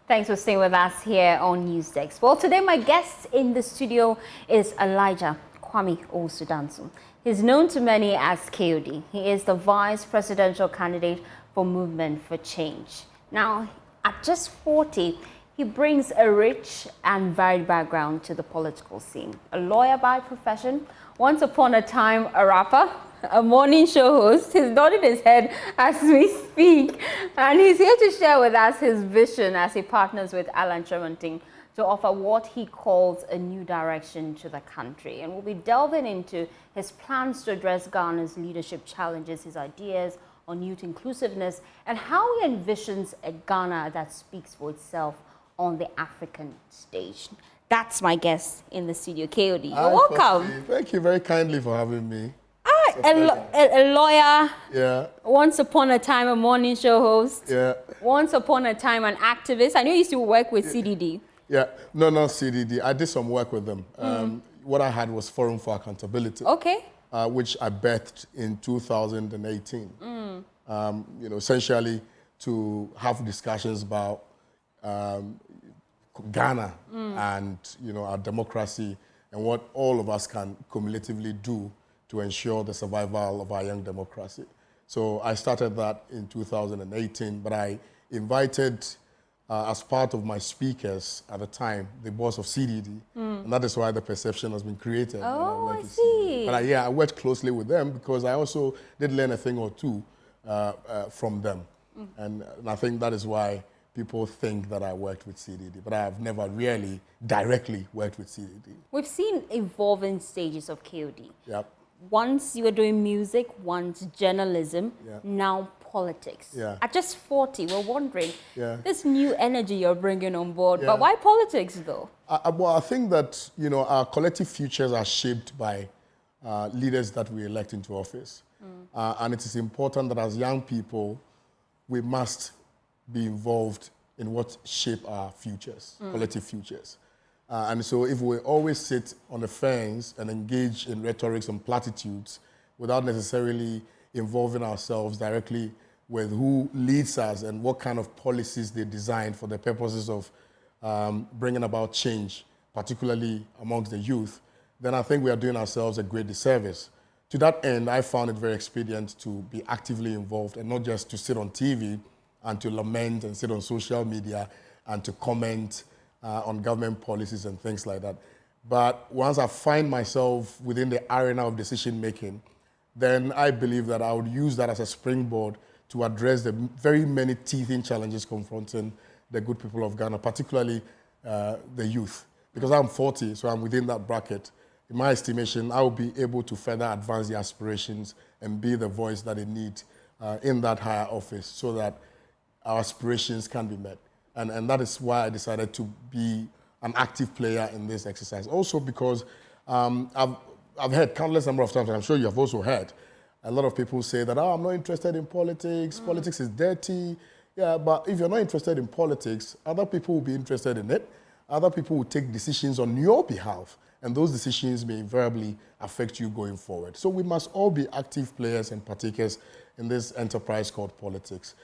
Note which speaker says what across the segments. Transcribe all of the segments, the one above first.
Speaker 1: Thanks for staying with us here on Newsdesk. Well, today my guest in the studio is Elijah Kwame Owusu Danso. He's known to many as KOD. He is the vice presidential candidate for Movement for Change. Now, at just 40, he brings a rich and varied background to the political scene. A lawyer by profession, once upon a time a rapper, a morning show host. He's nodding his head as we speak. And he's here to share with us his vision as he partners with Alan Tremontin to offer what he calls a new direction to the country. And we'll be delving into his plans to address Ghana's leadership challenges, his ideas on youth inclusiveness, and how he envisions a Ghana that speaks for itself on the African stage. That's my guest in the studio, KOD. You're welcome.
Speaker 2: Thank you very kindly for having me.
Speaker 1: A lawyer,
Speaker 2: yeah.
Speaker 1: Once upon a time a morning show host,
Speaker 2: yeah.
Speaker 1: Once upon a time an activist. I know you used to work with CDD.
Speaker 2: Yeah, no, not CDD. I did some work with them. What I had was Forum for Accountability,
Speaker 1: okay,
Speaker 2: which I birthed in 2018. Essentially to have discussions about Ghana and our democracy and what all of us can cumulatively do to ensure the survival of our young democracy. So I started that in 2018, but I invited, as part of my speakers at the time, the boss of CDD, and that is why the perception has been created.
Speaker 1: Oh, I see.
Speaker 2: But I worked closely with them because I also did learn a thing or two from them. And I think that is why people think that I worked with CDD, but I have never really directly worked with CDD.
Speaker 1: We've seen evolving stages of KOD.
Speaker 2: Yep.
Speaker 1: Once you were doing music, once journalism, now politics.
Speaker 2: Yeah.
Speaker 1: At just 40, we're wondering,
Speaker 2: this
Speaker 1: new energy you're bringing on board, but why politics though?
Speaker 2: Well, I think that, our collective futures are shaped by leaders that we elect into office. And it is important that as young people, we must be involved in what shape our futures, collective futures. And so if we always sit on the fence and engage in rhetorics and platitudes without necessarily involving ourselves directly with who leads us and what kind of policies they design for the purposes of bringing about change, particularly amongst the youth, then I think we are doing ourselves a great disservice. To that end, I found it very expedient to be actively involved and not just to sit on TV and to lament and sit on social media and to comment on government policies and things like that. But once I find myself within the arena of decision making, then I believe that I would use that as a springboard to address the very many teething challenges confronting the good people of Ghana, particularly the youth. Because I'm 40, so I'm within that bracket. In my estimation, I will be able to further advance the aspirations and be the voice that they need in that higher office so that our aspirations can be met. And that is why I decided to be an active player in this exercise. Also because I've heard countless number of times, and I'm sure you have also heard, a lot of people say that, I'm not interested in politics, politics is dirty. Yeah, but if you're not interested in politics, other people will be interested in it. Other people will take decisions on your behalf, and those decisions may invariably affect you going forward. So we must all be active players and partakers in this enterprise called politics.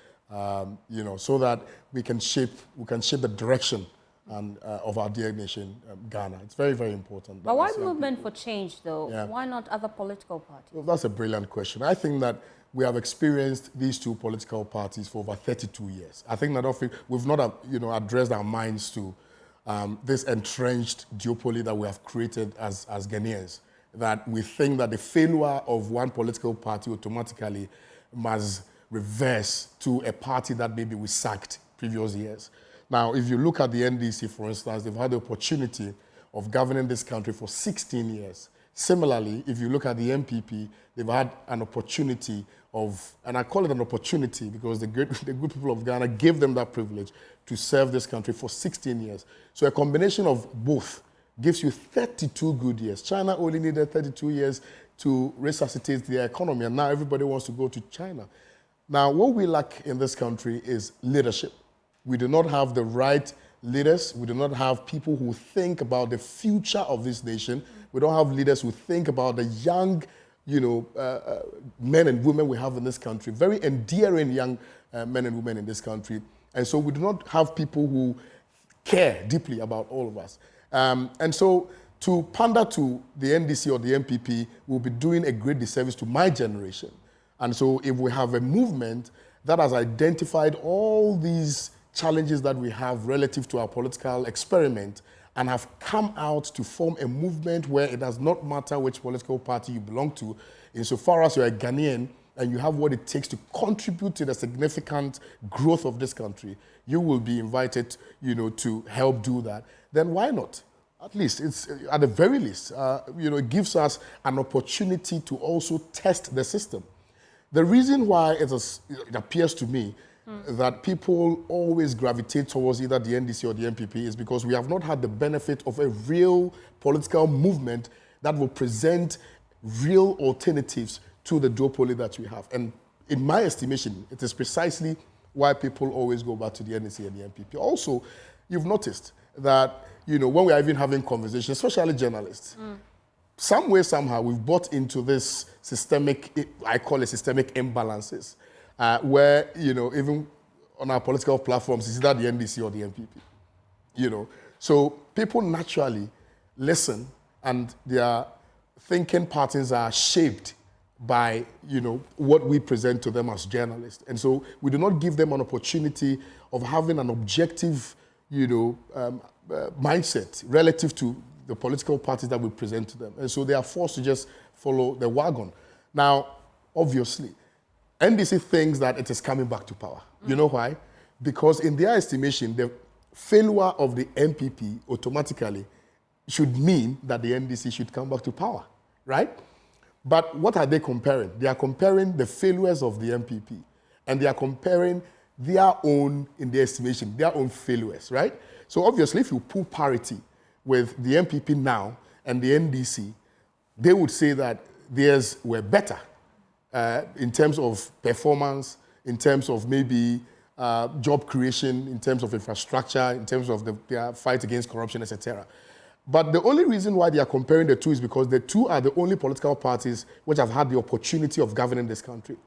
Speaker 2: So that we can shape the direction of our dear nation, Ghana. It's very, very important.
Speaker 1: But why Movement for Change, though? Yeah. Why not other political parties?
Speaker 2: Well, that's a brilliant question. I think that we have experienced these two political parties for over 32 years. I think that we've not, addressed our minds to this entrenched duopoly that we have created as Ghanaians. That we think that the failure of one political party automatically must reverse to a party that maybe we sacked previous years. Now, if you look at the NDC, for instance, they've had the opportunity of governing this country for 16 years. Similarly, if you look at the MPP, they've had an opportunity of, and I call it an opportunity because the good people of Ghana gave them that privilege to serve this country for 16 years. So a combination of both gives you 32 good years. China only needed 32 years to resuscitate their economy, and now everybody wants to go to China. Now, what we lack in this country is leadership. We do not have the right leaders. We do not have people who think about the future of this nation. We don't have leaders who think about the young, men and women we have in this country, very endearing young men and women in this country And so we do not have people who care deeply about all of us. And so to pander to the NDC or the MPP will be doing a great disservice to my generation. And so if we have a movement that has identified all these challenges that we have relative to our political experiment and have come out to form a movement where it does not matter which political party you belong to, insofar as you're a Ghanaian and you have what it takes to contribute to the significant growth of this country, you will be invited, to help do that. Then why not? At least, it's at the very least, it gives us an opportunity to also test the system. The reason why it appears to me that people always gravitate towards either the NDC or the MPP is because we have not had the benefit of a real political movement that will present real alternatives to the duopoly that we have. And in my estimation, it is precisely why people always go back to the NDC and the MPP. Also, you've noticed that, when we are even having conversations, especially journalists, some way, somehow, we've bought into this systemic, I call it systemic imbalances, where, even on our political platforms, it's either the NDC or the MPP. So people naturally listen and their thinking patterns are shaped by, what we present to them as journalists. And so we do not give them an opportunity of having an objective, mindset relative to the political parties that we present to them. And so they are forced to just follow the wagon. Now, obviously, NDC thinks that it is coming back to power. You know why? Because in their estimation, the failure of the MPP automatically should mean that the NDC should come back to power, right? But what are they comparing? They are comparing the failures of the MPP, and they are comparing their own, in their estimation, their own failures, right? So obviously, if you pull parity with the MPP now and the NDC, they would say that theirs were better in terms of performance, in terms of maybe job creation, in terms of infrastructure, in terms of their fight against corruption, etc. But the only reason why they are comparing the two is because the two are the only political parties which have had the opportunity of governing this country.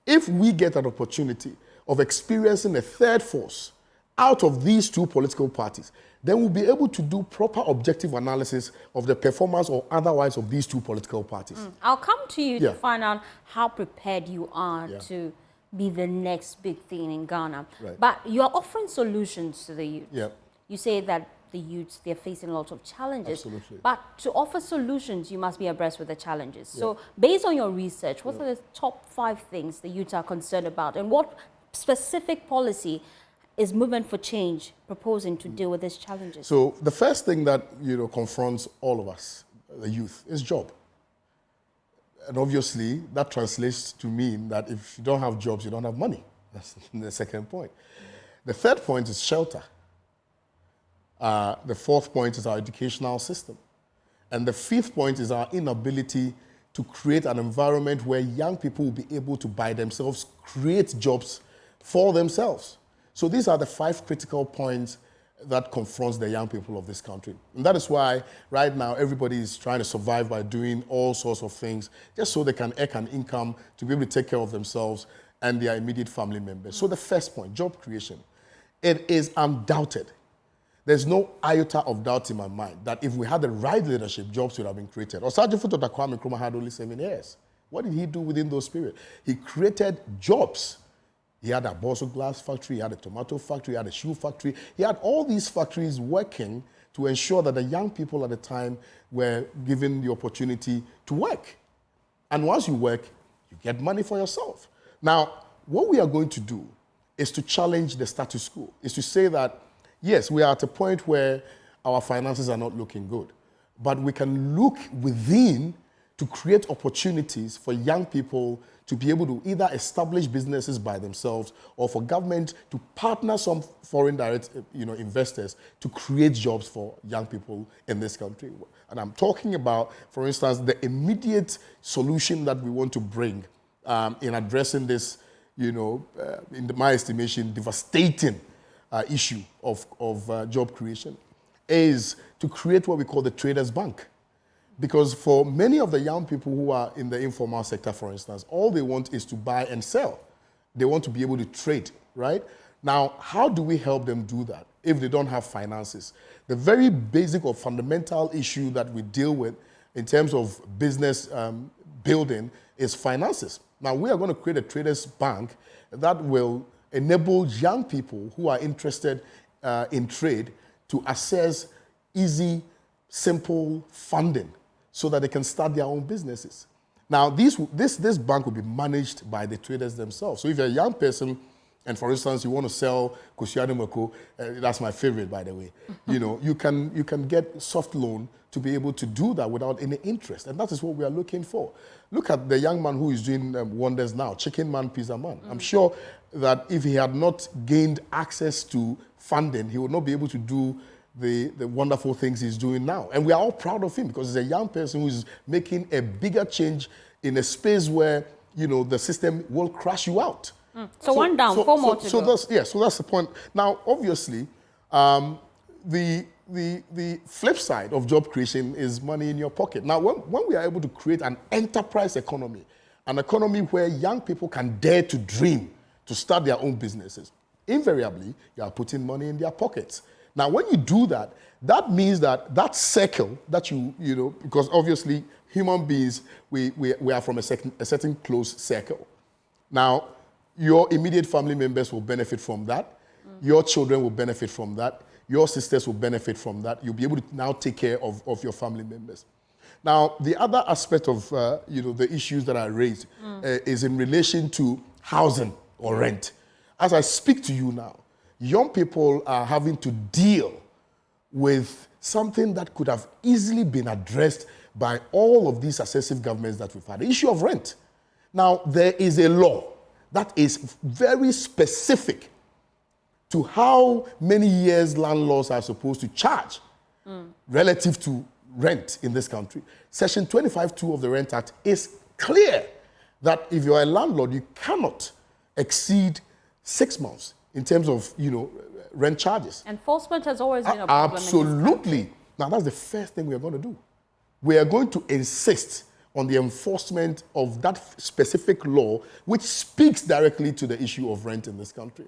Speaker 2: If we get an opportunity of experiencing a third force out of these two political parties, then we'll be able to do proper objective analysis of the performance or otherwise of these two political parties.
Speaker 1: I'll come to you to find out how prepared you are to be the next big thing in Ghana.
Speaker 2: Right.
Speaker 1: But you're offering solutions to the youth.
Speaker 2: Yeah.
Speaker 1: You say that the youths, they're facing lots of challenges.
Speaker 2: Absolutely.
Speaker 1: But to offer solutions, you must be abreast with the challenges. So based on your research, what are the top 5 things the youths are concerned about? And what specific policy is Movement for Change proposing to deal with these challenges?
Speaker 2: So the first thing that confronts all of us, the youth, is job. And obviously, that translates to mean that if you don't have jobs, you don't have money. That's the second point. The third point is shelter. The fourth point is our educational system. And the fifth point is our inability to create an environment where young people will be able to, by themselves, create jobs for themselves. So these are the 5 critical points that confronts the young people of this country. And that is why right now everybody is trying to survive by doing all sorts of things just so they can earn an income to be able to take care of themselves and their immediate family members. So the first point, job creation. It is undoubted. There's no iota of doubt in my mind that if we had the right leadership, jobs would have been created. Osagyefo Dr. Kwame Nkrumah had only 7 years. What did he do within those periods? He created jobs. He had a Bosso glass factory, he had a tomato factory, he had a shoe factory. He had all these factories working to ensure that the young people at the time were given the opportunity to work. And once you work, you get money for yourself. Now, what we are going to do is to challenge the status quo, is to say that, yes, we are at a point where our finances are not looking good, but we can look within to create opportunities for young people to be able to either establish businesses by themselves or for government to partner some foreign direct investors to create jobs for young people in this country. And I'm talking about, for instance, the immediate solution that we want to bring in addressing this, in my estimation, devastating issue of job creation is to create what we call the Traders Bank. Because for many of the young people who are in the informal sector, for instance, all they want is to buy and sell. They want to be able to trade, right? Now, how do we help them do that if they don't have finances? The very basic or fundamental issue that we deal with in terms of business building is finances. Now, we are going to create a traders bank that will enable young people who are interested in trade to access easy, simple funding so that they can start their own businesses. Now, this bank will be managed by the traders themselves. So if you're a young person, and for instance, you want to sell Kosciadom Mako, that's my favorite, by the way, you can get soft loan to be able to do that without any interest. And that is what we are looking for. Look at the young man who is doing wonders now, Chicken Man, Pizza Man. I'm sure that if he had not gained access to funding, he would not be able to do the wonderful things he's doing now. And we are all proud of him because he's a young person who is making a bigger change in a space where, the system will crash you out.
Speaker 1: So one down, four more to go.
Speaker 2: So that's the point. Now, obviously, the flip side of job creation is money in your pocket. Now, when we are able to create an enterprise economy, an economy where young people can dare to dream, to start their own businesses, invariably, you are putting money in their pockets. Now, when you do that, that means that circle that because obviously human beings, we are from a certain close circle. Now, your immediate family members will benefit from that. Your children will benefit from that. Your sisters will benefit from that. You'll be able to now take care of your family members. Now, the other aspect of the issues that I raised is in relation to housing or rent. As I speak to you now, young people are having to deal with something that could have easily been addressed by all of these successive governments that we've had. The issue of rent. Now, there is a law that is very specific to how many years landlords are supposed to charge relative to rent in this country. Section 25(2) of the Rent Act is clear that if you're a landlord, you cannot exceed 6 months in terms of, rent charges.
Speaker 1: Enforcement has always been a problem.
Speaker 2: Absolutely. Now, that's the first thing we are going to do. We are going to insist on the enforcement of that specific law, which speaks directly to the issue of rent in this country.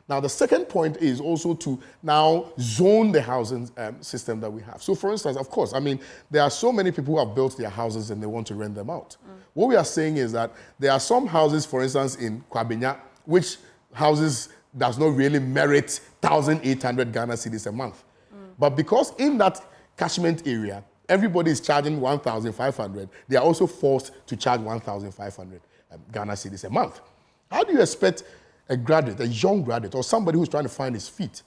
Speaker 2: Now, the second point is also to now zone the housing system that we have. So, for instance, of course, there are so many people who have built their houses and they want to rent them out. What we are saying is that there are some houses, for instance, in Kwabenya, which houses does not really merit 1,800 Ghana cedis a month. But because in that catchment area, everybody is charging 1,500, they are also forced to charge 1,500 Ghana cedis a month. How do you expect a graduate, a young graduate, or somebody who's trying to find his feet,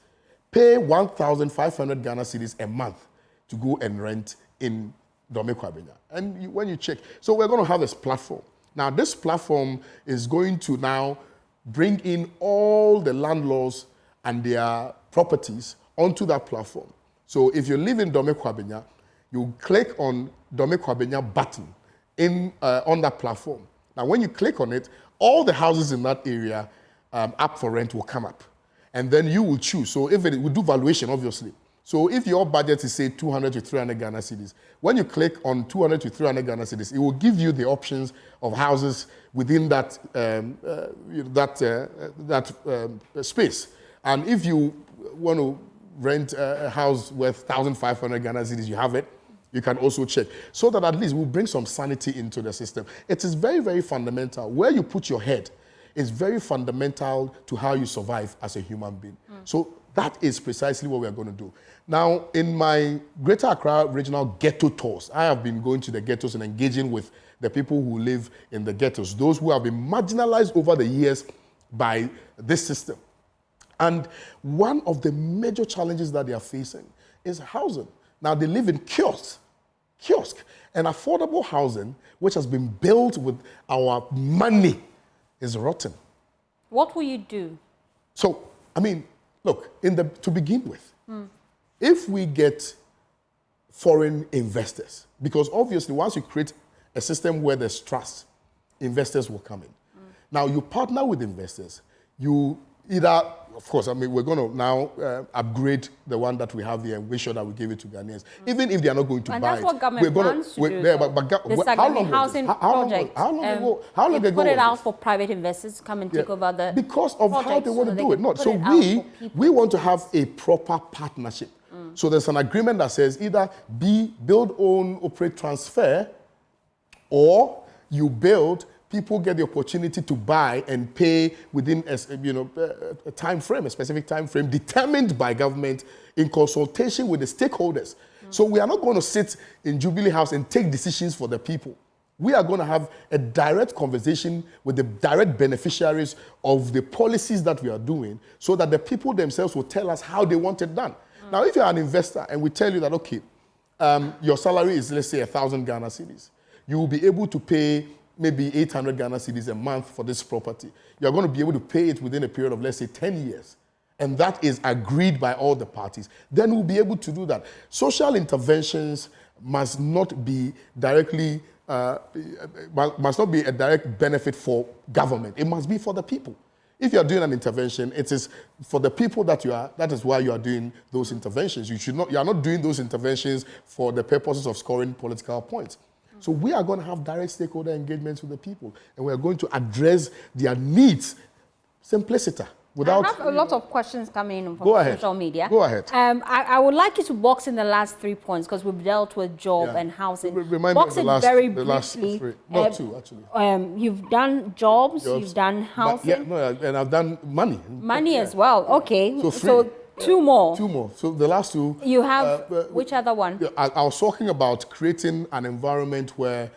Speaker 2: pay 1,500 Ghana cedis a month to go and rent in Dome Kwabenya? And when you check, so we're going to have this platform. Now, this platform is going to now bring in all the landlords and their properties onto that platform. So if you live in Dome Kwabenya, you click on Dome Kwabenya button on that platform. Now, when you click on it, all the houses in that area up for rent will come up. And then you will choose. So if we do valuation, obviously. So if your budget is, say, 200 to 300 Ghana cedis, when you click on 200 to 300 Ghana cedis, it will give you the options of houses within that space. And if you want to rent a house worth 1,500 Ghana cedis, you have it. You can also check. So that at least we'll bring some sanity into the system. It is very, very fundamental. Where you put your head is very fundamental to how you survive as a human being. So that is precisely what we are going to do. Now, in my Greater Accra Regional Ghetto Tours, I have been going to the ghettos and engaging with the people who live in the ghettos, those who have been marginalized over the years by this system. And one of the major challenges that they are facing is housing. Now, they live in kiosk, and affordable housing, which has been built with our money, is rotten.
Speaker 1: What will you do?
Speaker 2: So, look, to begin with, if we get foreign investors, because obviously once you create a system where there's trust, investors will come in. Now, you partner with investors, you either, of course, I mean, we're going to now upgrade the one that we have here and make sure that we give it to Ghanaians, even if they are not going to
Speaker 1: and
Speaker 2: buy
Speaker 1: that's what
Speaker 2: it.
Speaker 1: government plans to do.
Speaker 2: Yeah, but how long
Speaker 1: housing project.
Speaker 2: How long ago? How long ago?
Speaker 1: Put it out for private investors to come and take over the
Speaker 2: because of how they want to do it. Not so we want to have a proper partnership. So there's an agreement that says either build, own, operate, transfer, or you build. People get the opportunity to buy and pay within a time frame, a specific time frame determined by government in consultation with the stakeholders. So we are not going to sit in Jubilee House and take decisions for the people. We are going to have a direct conversation with the direct beneficiaries of the policies that we are doing so that the people themselves will tell us how they want it done. Now, if you're an investor and we tell you that, okay, your salary is, let's say, 1,000 Ghana cedis, you will be able to pay maybe 800 Ghana cedis a month for this property. You're going to be able to pay it within a period of, let's say, 10 years. And that is agreed by all the parties. Then we'll be able to do that. Social interventions must not be directly, must not be a direct benefit for government. It must be for the people. If you are doing an intervention, it is for the people that is why you are doing those interventions. You are not doing those interventions for the purposes of scoring political points. So we are going to have direct stakeholder engagements with the people, and we are going to address their needs. Simplicity. Without,
Speaker 1: I have a lot of questions coming in from social media.
Speaker 2: Go ahead.
Speaker 1: I would like you to box in the last 3 points because we've dealt with job and housing.
Speaker 2: Remind
Speaker 1: box
Speaker 2: me
Speaker 1: it
Speaker 2: of
Speaker 1: very
Speaker 2: the last
Speaker 1: briefly.
Speaker 2: three. Not two, actually.
Speaker 1: You've done jobs, you've done housing.
Speaker 2: And I've done money.
Speaker 1: Money as well. Okay.
Speaker 2: So
Speaker 1: two more.
Speaker 2: Two more. So the last two.
Speaker 1: You have which other one?
Speaker 2: I was talking about creating an environment where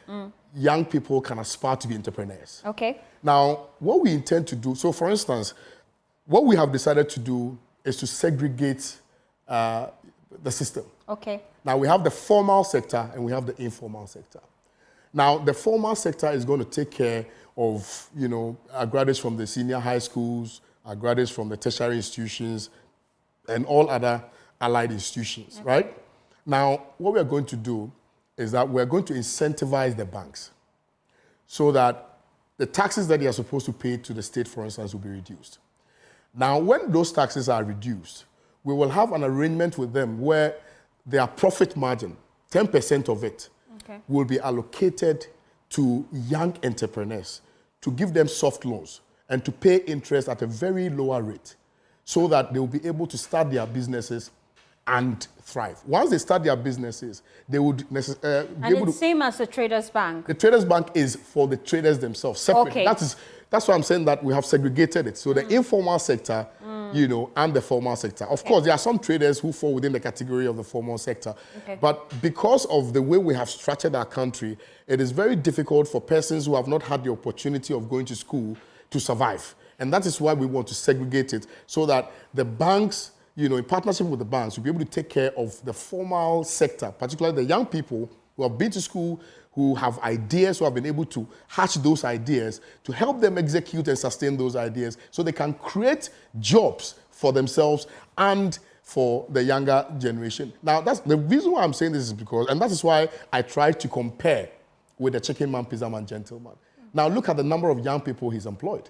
Speaker 2: young people can aspire to be entrepreneurs.
Speaker 1: Okay.
Speaker 2: Now, what we intend to do, so for instance, what we have decided to do is to segregate the system.
Speaker 1: Okay.
Speaker 2: Now, we have the formal sector and we have the informal sector. Now, the formal sector is going to take care of, our graduates from the senior high schools, our graduates from the tertiary institutions, and all other allied institutions, right? Now, what we're going to do is that we're going to incentivize the banks so that the taxes that they are supposed to pay to the state, for instance, will be reduced. Now, when those taxes are reduced, we will have an arrangement with them where their profit margin, 10% of it, will be allocated to young entrepreneurs to give them soft loans and to pay interest at a very lower rate so that they will be able to start their businesses and thrive. Once they start their businesses, they would be able to...
Speaker 1: same as the Traders Bank?
Speaker 2: The Traders Bank is for the traders themselves, separate.
Speaker 1: Okay.
Speaker 2: That's why I'm saying that we have segregated it. So the informal sector, and the formal sector. Of course, there are some traders who fall within the category of the formal sector. Okay. But because of the way we have structured our country, it is very difficult for persons who have not had the opportunity of going to school to survive. And that is why we want to segregate it so that the banks, in partnership with the banks, will be able to take care of the formal sector, particularly the young people who have been to school, who have ideas, who have been able to hatch those ideas, to help them execute and sustain those ideas so they can create jobs for themselves and for the younger generation. Now, that's the reason why I'm saying this is because, and that is why I try to compare with the chicken man, pizza man, gentleman. Now, look at the number of young people he's employed.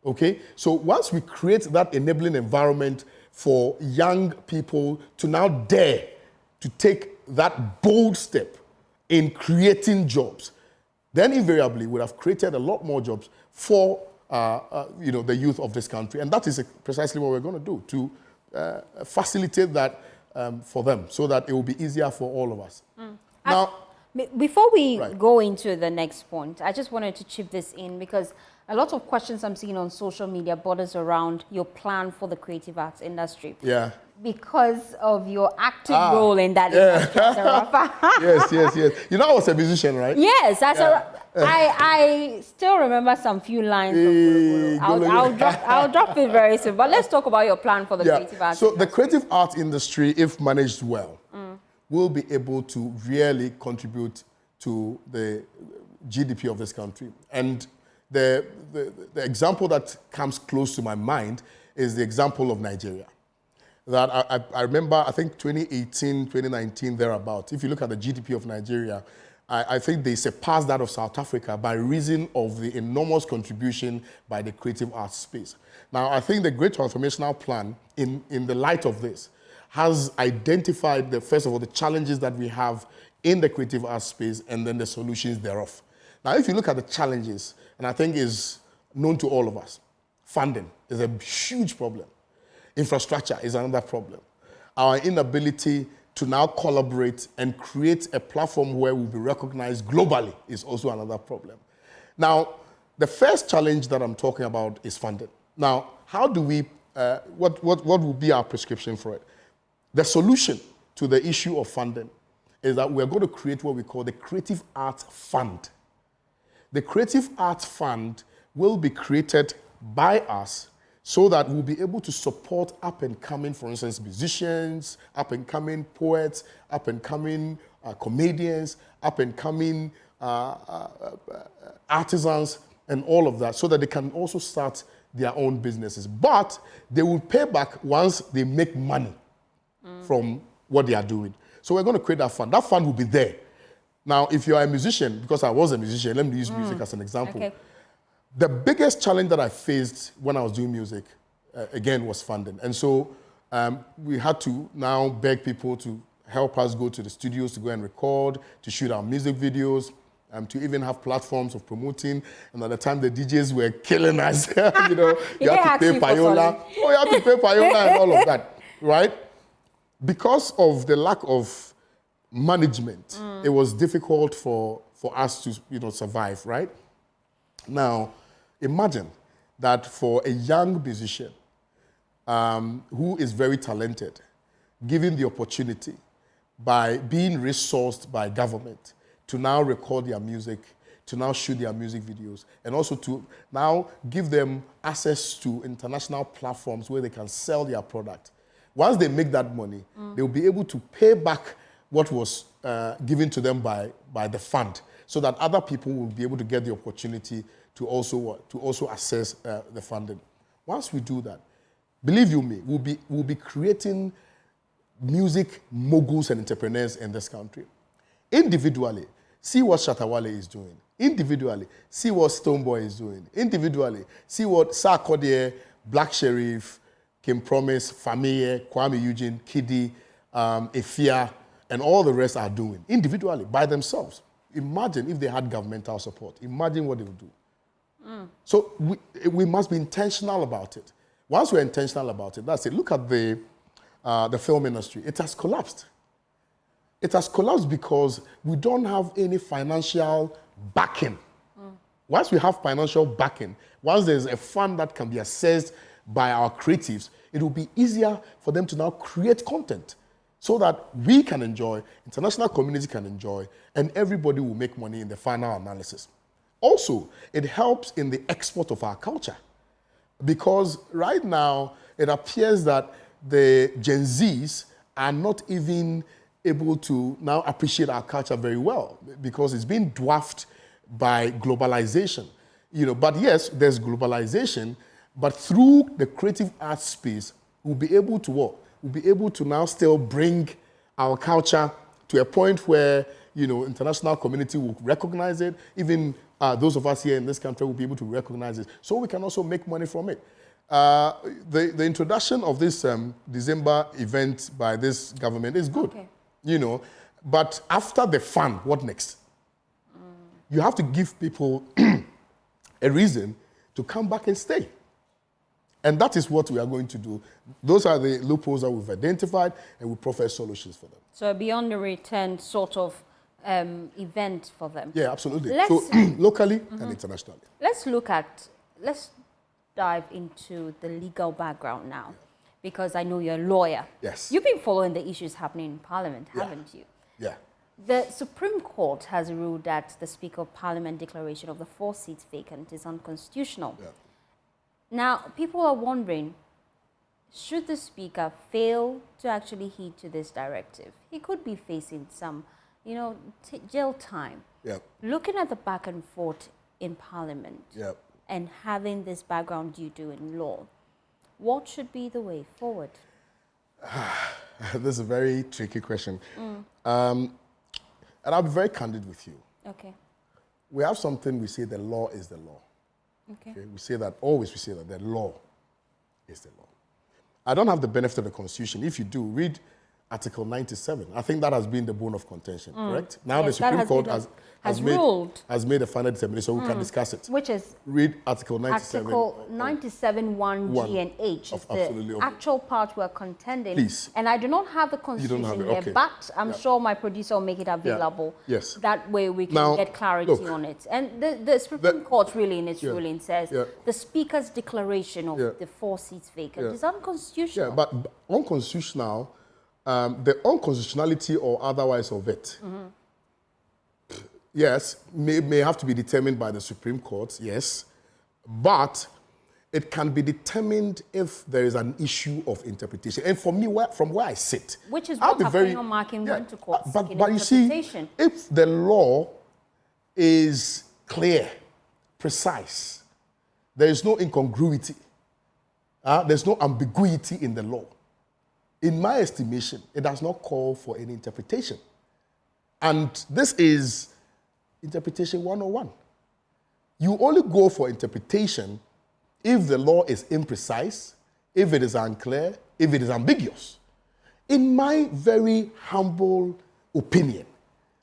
Speaker 2: Okay? So once we create that enabling environment for young people to now dare to take that bold step in creating jobs, then invariably would have created a lot more jobs for the youth of this country. And that is precisely what we're going to do, to facilitate that for them so that it will be easier for all of us. Now,
Speaker 1: before we go into the next point, I just wanted to chip this in because a lot of questions I'm seeing on social media borders around your plan for the creative arts industry. Yeah. Because of your active role in that industry as a rapper.
Speaker 2: Yes. I was a musician, right?
Speaker 1: Yes. I still remember some few lines from I'll drop it very soon. But let's talk about your plan for the creative arts industry.
Speaker 2: The creative arts industry, if managed well, will be able to really contribute to the GDP of this country. And the example that comes close to my mind is the example of Nigeria. That I remember, I think 2018, 2019, thereabout. If you look at the GDP of Nigeria, I think they surpassed that of South Africa by reason of the enormous contribution by the creative arts space. Now, I think the Great Transformational Plan, in the light of this, has identified, first of all, the challenges that we have in the creative arts space and then the solutions thereof. Now, if you look at the challenges, and I think is known to all of us, funding is a huge problem. Infrastructure is another problem. Our inability to now collaborate and create a platform where we'll be recognized globally is also another problem. Now, the first challenge that I'm talking about is funding. Now, how do we, what will be our prescription for it? The solution to the issue of funding is that we're going to create what we call the Creative Arts Fund. The Creative Arts Fund will be created by us so that we'll be able to support up-and-coming, for instance, musicians, up-and-coming poets, up-and-coming comedians, up-and-coming artisans, and all of that, so that they can also start their own businesses. But they will pay back once they make money from what they are doing. So we're going to create that fund. That fund will be there. Now, if you are a musician, because I was a musician, let me use music as an example.
Speaker 1: Okay.
Speaker 2: The biggest challenge that I faced when I was doing music, again, was funding. And so we had to now beg people to help us go to the studios to go and record, to shoot our music videos, to even have platforms of promoting. And at the time, the DJs were killing us. You know, you have to pay payola. Oh, you have to pay payola and all of that, right? Because of the lack of management, it was difficult for us to, you know, survive, right? Now, imagine that for a young musician who is very talented, given the opportunity by being resourced by government to now record their music, to now shoot their music videos, and also to now give them access to international platforms where they can sell their product. Once they make that money, they'll be able to pay back what was given to them by the fund, so that other people will be able to get the opportunity to also access the funding. Once we do that, believe you me, we'll be creating music moguls and entrepreneurs in this country. Individually, see what Shatawale is doing. Individually, see what Stonebwoy is doing. Individually, see what Sarkodie, Black Sheriff, Kim Promise, Famiye, Kwame Eugene, Kiddy, Efia, and all the rest are doing. Individually, by themselves. Imagine if they had governmental support. Imagine what they would do. So we must be intentional about it. Once we're intentional about it, that's it. Look at the film industry. It has collapsed. It has collapsed because we don't have any financial backing. Once we have financial backing, once there's a fund that can be assessed by our creatives, it will be easier for them to now create content so that we can enjoy, international community can enjoy, and everybody will make money in the final analysis. Also, it helps in the export of our culture, because right now it appears that the Gen Zs are not even able to now appreciate our culture very well, because it's been dwarfed by globalization. You know, but yes, there's globalization, but through the creative arts space, we'll be able to what? We'll be able to now still bring our culture to a point where, you know, international community will recognize it. Even those of us here in this country will be able to recognize it. So we can also make money from it. The introduction of this December event by this government is good, you know, but after the fun, what next? You have to give people a reason to come back and stay. And that is what we are going to do. Those are the loopholes that we've identified, and we proffer solutions for them. So
Speaker 1: beyond the return sort of event for them.
Speaker 2: Yeah, absolutely. So locally and internationally.
Speaker 1: Let's dive into the legal background now, because I know you're a lawyer.
Speaker 2: Yes.
Speaker 1: You've been following the issues happening in Parliament, haven't you?
Speaker 2: Yeah.
Speaker 1: The Supreme Court has ruled that the Speaker of Parliament declaration of the 4 seats vacant is unconstitutional. Yeah. Now, people are wondering, should the Speaker fail to actually heed to this directive? He could be facing some, you know, jail time.
Speaker 2: Yeah.
Speaker 1: Looking at the back and forth in Parliament,
Speaker 2: yeah,
Speaker 1: and having this background you do in law, what should be the way forward?
Speaker 2: This is a very tricky question. And I'll be very candid with you.
Speaker 1: Okay.
Speaker 2: We have something we say the law is the law.
Speaker 1: Okay.
Speaker 2: We say that, always we say that the law is the law. I don't have the benefit of the Constitution. If you do, read Article 97. I think that has been the bone of contention, correct? Now
Speaker 1: yes,
Speaker 2: the Supreme Court has made a final determination, so we can discuss it.
Speaker 1: Which is?
Speaker 2: Read Article 97.
Speaker 1: Article 97, 1, G and H is the actual part we're contending.
Speaker 2: Please.
Speaker 1: And I do not have the Constitution here, but I'm sure my producer will make it available.
Speaker 2: Yeah. Yes.
Speaker 1: That way we can get clarity on it. And the Supreme Court really in its ruling says the Speaker's declaration of the 4 seats vacant is unconstitutional.
Speaker 2: Yeah, but unconstitutional, the unconstitutionality or otherwise of it, yes, may have to be determined by the Supreme Court, yes, but it can be determined if there is an issue of interpretation. And for me, from where I sit,
Speaker 1: which is what Kwame Markin went to court seeking
Speaker 2: but you see, if the law is clear, precise, there is no incongruity, there's no ambiguity in the law. In my estimation, it does not call for any interpretation. And this is interpretation 101. You only go for interpretation if the law is imprecise, if it is unclear, if it is ambiguous. In my very humble opinion,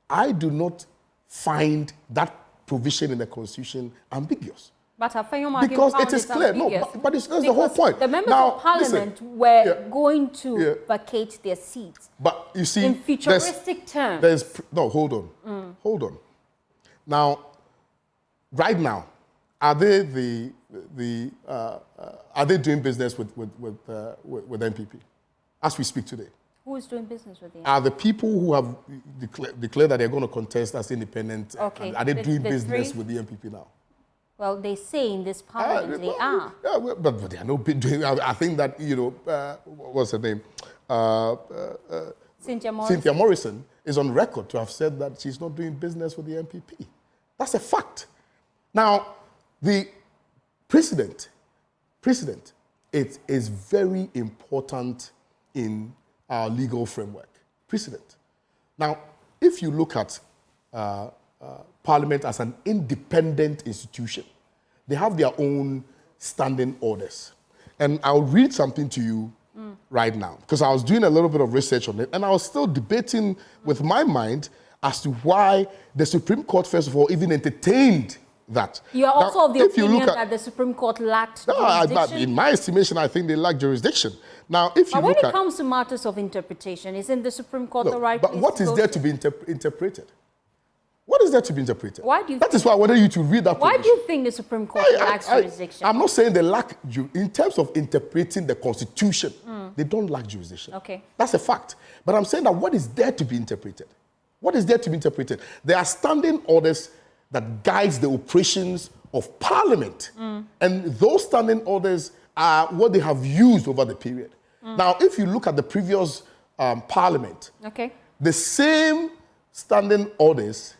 Speaker 2: I do not find that provision in the Constitution ambiguous.
Speaker 1: But
Speaker 2: because it is clear. No, but that's the whole point.
Speaker 1: The members of Parliament were going to vacate their seats.
Speaker 2: But you see,
Speaker 1: in futuristic terms.
Speaker 2: Hold on. Hold on. Now, right now, are they are they doing business with MPP as we speak today?
Speaker 1: Who is doing business with them?
Speaker 2: Are the people who have declared that they're going to contest as independent?
Speaker 1: Okay.
Speaker 2: Are they doing business with the MPP now?
Speaker 1: Well, they say in this parliament they are.
Speaker 2: Yeah, but they are not doing. I think that, what's her name? Cynthia Morrison is on record to have said that she's not doing business with the MPP. That's a fact. Now, the precedent, it is very important in our legal framework. Precedent. Now, if you look at Parliament as an independent institution, they have their own standing orders. And I'll read something to you right now, because I was doing a little bit of research on it, and I was still debating with my mind as to why the Supreme Court, first of all, even entertained that.
Speaker 1: You are also of the opinion that the Supreme Court lacked jurisdiction?
Speaker 2: In my estimation, I think they lack jurisdiction. Now, if you
Speaker 1: but when it comes to matters of interpretation, isn't the Supreme Court the right place to go?
Speaker 2: But what is there to be interpreted? What is there to be interpreted?
Speaker 1: Why do you
Speaker 2: that is why I wanted you to read that
Speaker 1: Why do you think the Supreme Court lacks jurisdiction?
Speaker 2: I'm not saying they lack, in terms of interpreting the Constitution, they don't lack jurisdiction.
Speaker 1: Okay.
Speaker 2: That's a fact. But I'm saying that what is there to be interpreted? What is there to be interpreted? There are standing orders that guides the operations of Parliament. And those standing orders are what they have used over the period. Now, if you look at the previous Parliament, the same standing orders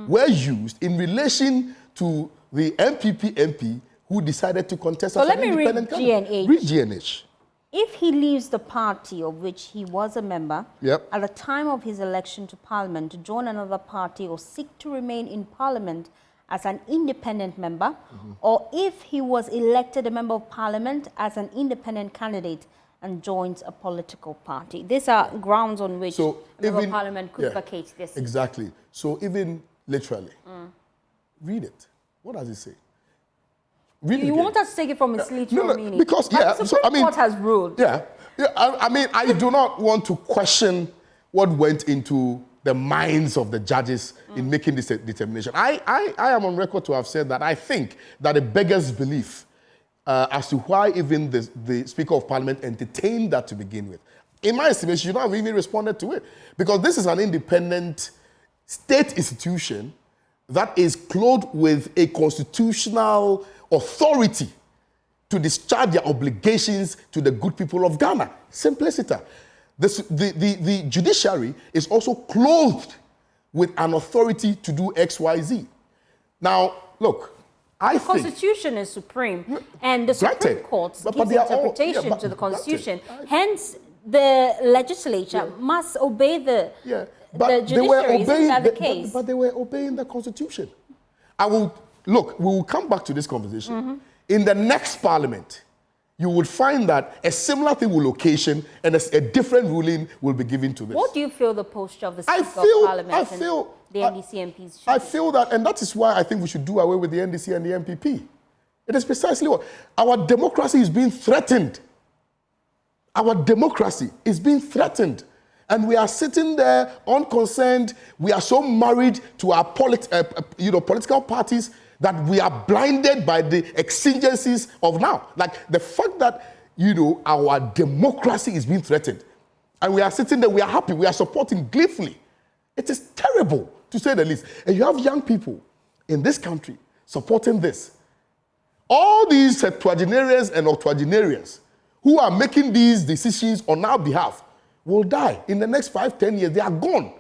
Speaker 2: were used in relation to the MPP MP who decided to contest as an independent candidate. Read GNH.
Speaker 1: If he leaves the party of which he was a member at the time of his election to Parliament to join another party or seek to remain in Parliament as an independent member, or if he was elected a member of Parliament as an independent candidate and joins a political party. These are grounds on which a member of Parliament could vacate their seat.
Speaker 2: Exactly. So even literally, read it. What does it say?
Speaker 1: You want us to take it from its literal meaning?
Speaker 2: Because,
Speaker 1: the Supreme Court has ruled.
Speaker 2: I do not want to question what went into the minds of the judges in making this determination. I am on record to have said that I think that it beggars belief as to why even the Speaker of Parliament entertained that to begin with. In my estimation, you don't have even responded to it, because this is an independent state institution that is clothed with a constitutional authority to discharge their obligations to the good people of Ghana. Simpliciter. The judiciary is also clothed with an authority to do X, Y, Z. Now, look,
Speaker 1: the Constitution is supreme, and the Supreme Court gives interpretation to the Constitution. Hence, the legislature must obey the the judiciary. Isn't that the case?
Speaker 2: But they were obeying the Constitution. We will come back to this conversation. In the next Parliament, you will find that a similar thing will occasion and a different ruling will be given to this.
Speaker 1: What do you feel the posture of the Speaker of Parliament and the NDC MPs should
Speaker 2: I feel that, and that is why I think we should do away with the NDC and the MPP. It is precisely what our democracy is being threatened. Our democracy is being threatened. And we are sitting there unconcerned. We are so married to our political parties that we are blinded by the exigencies of now. Like the fact that, our democracy is being threatened. And we are sitting there, we are happy, we are supporting gleefully. It is terrible, to say the least. And you have young people in this country supporting this. All these septuagenarians and octogenarians who are making these decisions on our behalf will die in the next 5-10 years. They are gone.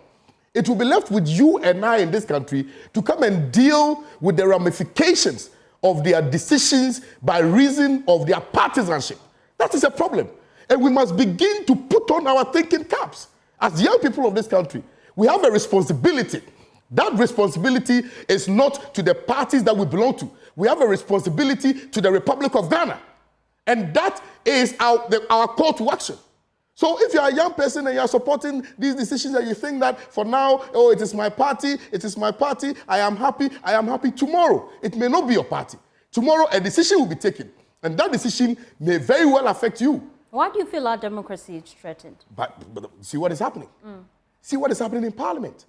Speaker 2: It will be left with you and I in this country to come and deal with the ramifications of their decisions by reason of their partisanship. That is a problem. And we must begin to put on our thinking caps. As young people of this country, we have a responsibility. That responsibility is not to the parties that we belong to. We have a responsibility to the Republic of Ghana. And that is our call to action. So if you're a young person and you're supporting these decisions and you think that for now, it is my party, I am happy, tomorrow, it may not be your party. Tomorrow, a decision will be taken. And that decision may very well affect you.
Speaker 1: Why do you feel our democracy is threatened?
Speaker 2: But see what is happening. See what is happening in Parliament.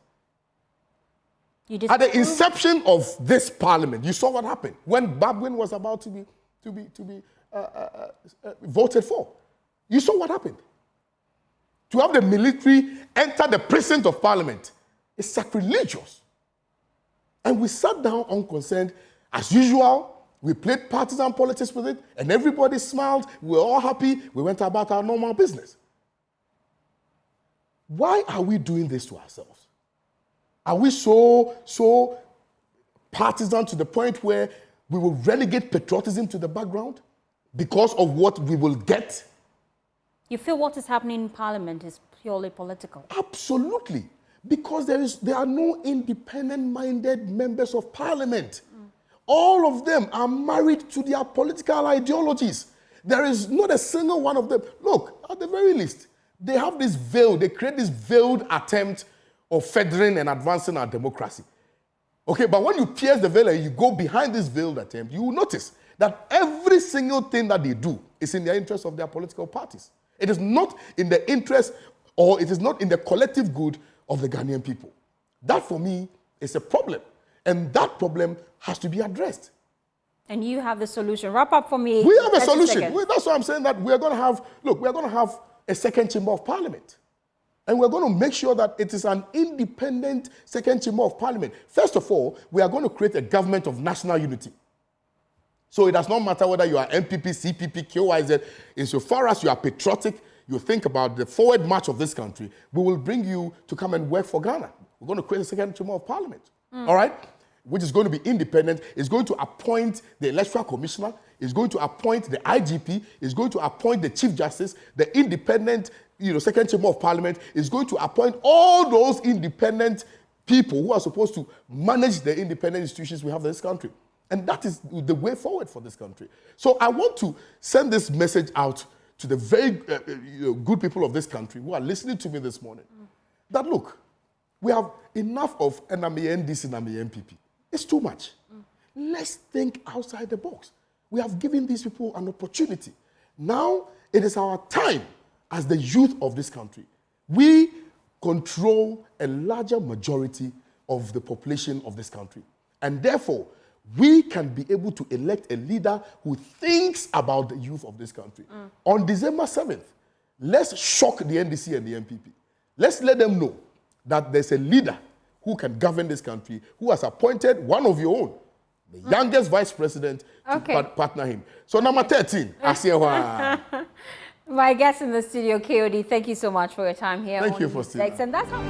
Speaker 2: At the inception of this Parliament, you saw what happened when Babwin was about to be voted for. You saw what happened. To have the military enter the precinct of Parliament is sacrilegious. And we sat down unconcerned. As usual, we played partisan politics with it, and everybody smiled. We were all happy. We went about our normal business. Why are we doing this to ourselves? Are we so partisan to the point where we will relegate patriotism to the background because of what we will get?
Speaker 1: You feel what is happening in Parliament is purely political?
Speaker 2: Absolutely. Because there are no independent-minded members of Parliament. All of them are married to their political ideologies. There is not a single one of them. Look, at the very least, they have this they create this veiled attempt of furthering and advancing our democracy. Okay, but when you pierce the veil and you go behind this veiled attempt, you will notice that every single thing that they do is in the interest of their political parties. It is not in the interest, or it is not in the collective good of the Ghanaian people. That, for me, is a problem. And that problem has to be addressed.
Speaker 1: And you have the solution. Wrap up for me.
Speaker 2: We have a solution. That's why I'm saying that we're going to have a second chamber of Parliament. And we're going to make sure that it is an independent second chamber of Parliament. First of all, we are going to create a government of national unity. So it does not matter whether you are MPP, CPP, KYZ. Insofar as you are patriotic, you think about the forward march of this country, we will bring you to come and work for Ghana. We're going to create a second chamber of Parliament. All right? Which is going to be independent. It's going to appoint the electoral commissioner. It's going to appoint the IGP. It's going to appoint the chief justice. The independent, second chamber of Parliament is going to appoint all those independent people who are supposed to manage the independent institutions we have in this country. And that is the way forward for this country. So I want to send this message out to the very good people of this country who are listening to me this morning. That look, we have enough of NDC and MPP. It's too much. Let's think outside the box. We have given these people an opportunity. Now it is our time as the youth of this country. We control a larger majority of the population of this country. And therefore, we can be able to elect a leader who thinks about the youth of this country. On December 7th, let's shock the NDC and the MPP. Let's let them know that there's a leader who can govern this country, who has appointed one of your own, the youngest vice president, to partner him. So number 13, Asiewa.
Speaker 1: My guest in the studio, KOD, thank you so much for your time here.
Speaker 2: Thank you for seeing that.
Speaker 1: And that's how